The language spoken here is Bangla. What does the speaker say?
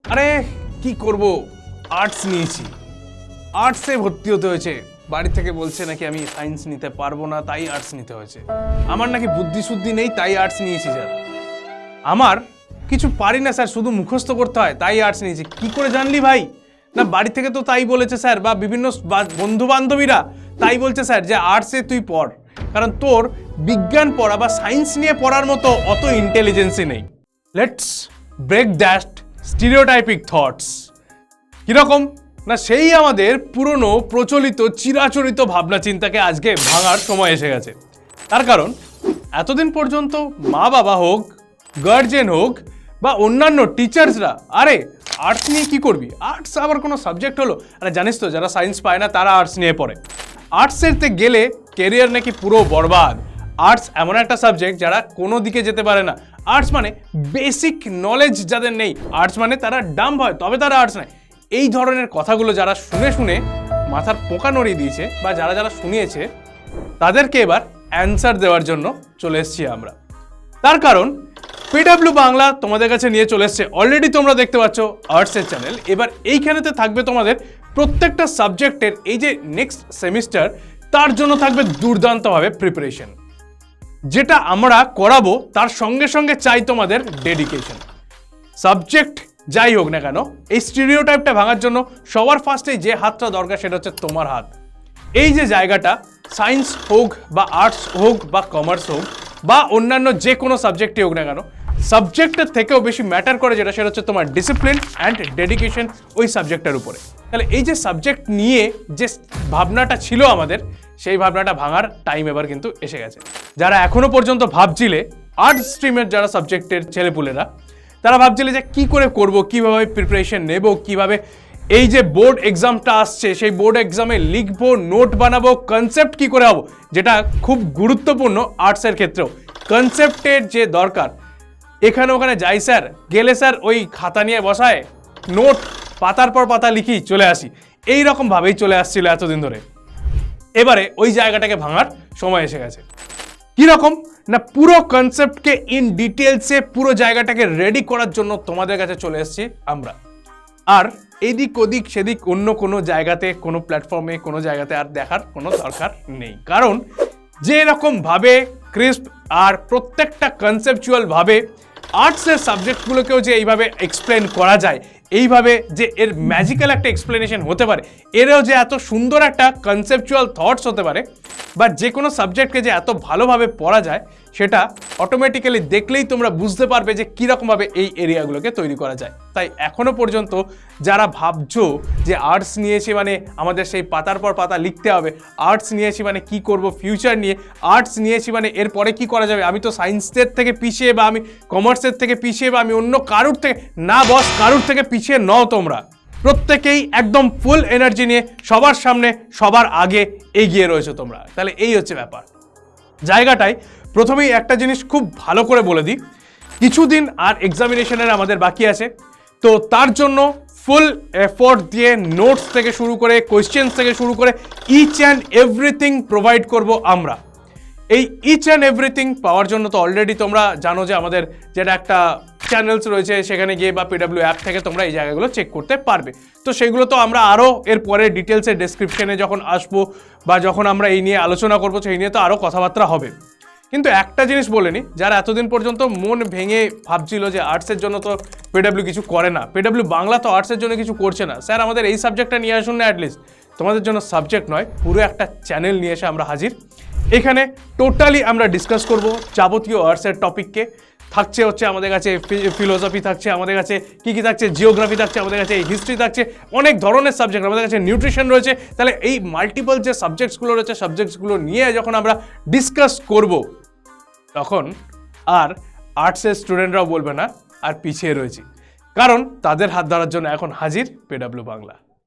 আরে কি করব, আর্টস নিয়েছি, আর্টসে ভর্তি হতে হয়েছে। বাড়ি থেকে বলছে নাকি আমি সায়েন্স নিতে পারবো না, তাই আর্টস নিতে হয়েছে। আমার নাকি বুদ্ধি শুদ্ধি নেই, তাই আর্টস নিয়েছি স্যার। আমার কিছু পারি না স্যার, শুধু মুখস্থ করতে হয়, তাই আর্টস নিয়েছি। কি করে জানলি ভাই? না বাড়ি থেকে তো তাই বলেছে স্যার, বা বিভিন্ন বন্ধু বান্ধবীরা তাই বলছে স্যার যে আর্টসে তুই পড়, কারণ তোর বিজ্ঞান পড়া বা সায়েন্স নিয়ে পড়ার মতো অত ইন্টেলিজেন্সই নেই। Let's break that stereotypic thoughts. কিরকম না, সেই আমাদের পুরনো প্রচলিত চিরাচরিত ভাবনা চিন্তাকে আজকে ভাঙার সময় এসে গেছে। তার কারণ এতদিন পর্যন্ত মা বাবা হোক, গার্জেন হোক বা অন্যান্য টিচার্সরা, আরে আর্টস নিয়ে কি করবি, আর্টস আবার কোনো সাবজেক্ট হলো? আরে জানিস তো, যারা সায়েন্স পায় না তারা আর্টস নিয়ে পড়ে। আর্টসেরতে গেলে কেরিয়ার নাকি পুরো বরবাদ। আর্টস এমন একটা সাবজেক্ট যারা কোনো দিকে যেতে পারে না। আর্টস মানে বেসিক নলেজ যাদের নেই, আর্টস মানে তারা ডাম্ব হয়, তবে তারা আর্টস নেয়। এই ধরনের কথাগুলো যারা শুনে শুনে মাথার পোকা নড়িয়ে দিয়েছে, বা যারা যারা শুনিয়েছে, তাদেরকে এবার অ্যান্সার দেওয়ার জন্য চলে এসেছি আমরা। তার কারণ পিডব্লিউ বাংলা তোমাদের কাছে নিয়ে চলে এসছে, অলরেডি তোমরা দেখতে পাচ্ছ আর্টসের চ্যানেল। এবার এইখানেতে থাকবে তোমাদের প্রত্যেকটা সাবজেক্টের এই যে নেক্সট সেমিস্টার, তার জন্য থাকবে দুর্দান্তভাবে প্রিপারেশন। যেটা আমরা করাবো তার সঙ্গে সঙ্গে চাই তোমাদের ডেডিকেশন। সাবজেক্ট যাই হোক না কেন, এই স্টিরিওটাইপটা ভাঙার জন্য সবার ফার্স্টে যে হাতটা দরকার সেটা হচ্ছে তোমার হাত। এই যে জায়গাটা, সায়েন্স হোক বা আর্টস হোক বা কমার্স হোক বা অন্যান্য যে কোনো সাবজেক্টই হোক না কেন, সাবজেক্টের থেকেও বেশি ম্যাটার করে যেটা, সেটা হচ্ছে তোমার ডিসিপ্লিন অ্যান্ড ডেডিকেশন ওই সাবজেক্টের উপরে। তাহলে এই যে সাবজেক্ট নিয়ে যে ভাবনাটা ছিল আমাদের, সেই ভাবনাটা ভাঙার টাইম এবার কিন্তু এসে গেছে। যারা এখনো পর্যন্ত ভাবছিলে, আর্টস স্ট্রিমের যারা সাবজেক্টের ছেলেপুলেরা, তারা ভাবছিলে যে কি করে করব, কিভাবে প্রিপারেশন নেব, কিভাবে এই যে বোর্ড এক্সামটা আসছে সেই বোর্ড এক্সামে লিখবো, নোট বানাবো, কনসেপ্ট কি করে হবো, যেটা খুব গুরুত্বপূর্ণ আর্টসের ক্ষেত্রেও। কনসেপ্টের যে দরকার, এখানে ওখানে যাই স্যার, গেলে স্যার ওই খাতা নিয়ে বসায়, নোট পাতার পর পাতা লিখি, চলে আসি, এই রকম ভাবেই চলে আসছিল এতদিন ধরে। এবারে ওই জায়গাটাকে ভাঙার সময় এসে গেছে। কিরকম না, পুরো কনসেপ্টকে ইন ডিটেলসে পুরো জায়গাটাকে রেডি করার জন্য তোমাদের কাছে চলে এসেছি আমরা। আর এদিক ওদিক সেদিক অন্য কোনো জায়গাতে, কোনো প্ল্যাটফর্মে, কোনো জায়গাতে আর দেখার কোনো দরকার নেই। কারণ যে রকম ভাবে ক্রিস্প আর প্রত্যেকটা কনসেপচুয়াল ভাবে আর্টসের সাবজেক্টগুলোকেও যে এইভাবে এক্সপ্লেন করা যায়, এইভাবে যে এর ম্যাজিক্যাল একটা এক্সপ্লেনেশন হতে পারে, এরও যে এত সুন্দর একটা কনসেপচুয়াল থটস হতে পারে, বা যে কোনো সাবজেক্টকে যে এত ভালোভাবে পড়া যায়, সেটা অটোমেটিক্যালি দেখলেই তোমরা বুঝতে পারবে যে কীরকমভাবে এই এরিয়াগুলোকে তৈরি করা যায়। তাই এখনো পর্যন্ত যারা ভাবছো যে আর্টস নিয়েছি মানে আমাদের সেই পাতার পর পাতা লিখতে হবে, আর্টস নিয়েছি মানে কি করব ফিউচার নিয়ে, আর্টস নিয়েছি মানে এরপরে কি করা যাবে, আমি তো সায়েন্সের থেকে পিছিয়ে, বা আমি কমার্সের থেকে পিছিয়ে, বা আমি অন্য কারুর থেকে, না বস, কারুর থেকে পিছিয়ে নও তোমরা। প্রত্যেকেই একদম ফুল এনার্জি নিয়ে সবার সামনে সবার আগে এগিয়ে রয়েছে তোমরা। তাহলে এই হচ্ছে ব্যাপার। জায়গাটায় প্রথমেই একটা জিনিস খুব ভালো করে বলে দিই, কিছুদিন আর এক্সামিনেশনের আমাদের বাকি আছে, তো তার জন্য ফুল এফোর্ট দিয়ে নোটস থেকে শুরু করে, কোয়েশ্চেন্স থেকে শুরু করে ইচ অ্যান্ড এভরিথিং প্রোভাইড করব আমরা। এই ইচ অ্যান্ড এভরিথিং পাওয়ার জন্য তো অলরেডি তোমরা জানো যে আমাদের যেটা একটা চ্যানেলস রয়েছে, সেখানে গিয়ে বা পিডব্লিউ অ্যাপ থেকে তোমরা এই জায়গাগুলো চেক করতে পারবে। তো সেগুলো তো আমরা আরও এরপরে ডিটেলসে ডেসক্রিপশনে যখন আসবো বা যখন আমরা এই নিয়ে আলোচনা করবো, সেই নিয়ে তো আরও কথাবার্তা হবে। কিন্তু একটা জিনিস বলে নি, যারা এতদিন পর্যন্ত মন ভেঙে ভাবছিল যে আর্টসের জন্য তো পিডব্লিউ কিছু করে না, পিডব্লিউ বাংলা তো আর্টসের জন্য কিছু করছে না, স্যার আমাদের এই সাবজেক্টটা নিয়ে আসুন না অ্যাটলিস্ট। তোমাদের জন্য সাবজেক্ট নয়, পুরো একটা চ্যানেল নিয়ে এসে আমরা হাজির। এখানে টোটালি আমরা ডিসকাস করব যাবতীয় আর্টসের টপিককে। থাকছে হচ্ছে আমাদের কাছে ফিলোসফি, থাকছে আমাদের কাছে কি থাকছে, জিওগ্রাফি থাকছে আমাদের কাছে, হিস্ট্রি থাকছে, অনেক ধরনের সাবজেক্ট আমাদের কাছে, নিউট্রিশন রয়েছে। তাহলে এই মাল্টিপল যে সাবজেক্টসগুলো রয়েছে, সাবজেক্টসগুলো নিয়ে যখন আমরা ডিসকাস করব, তখন আর আর্টসের স্টুডেন্টরাও বলবে না আর পিছিয়ে রয়েছি, কারণ তাদের হাত ধরার জন্য এখন হাজির পিডব্লিউ বাংলা।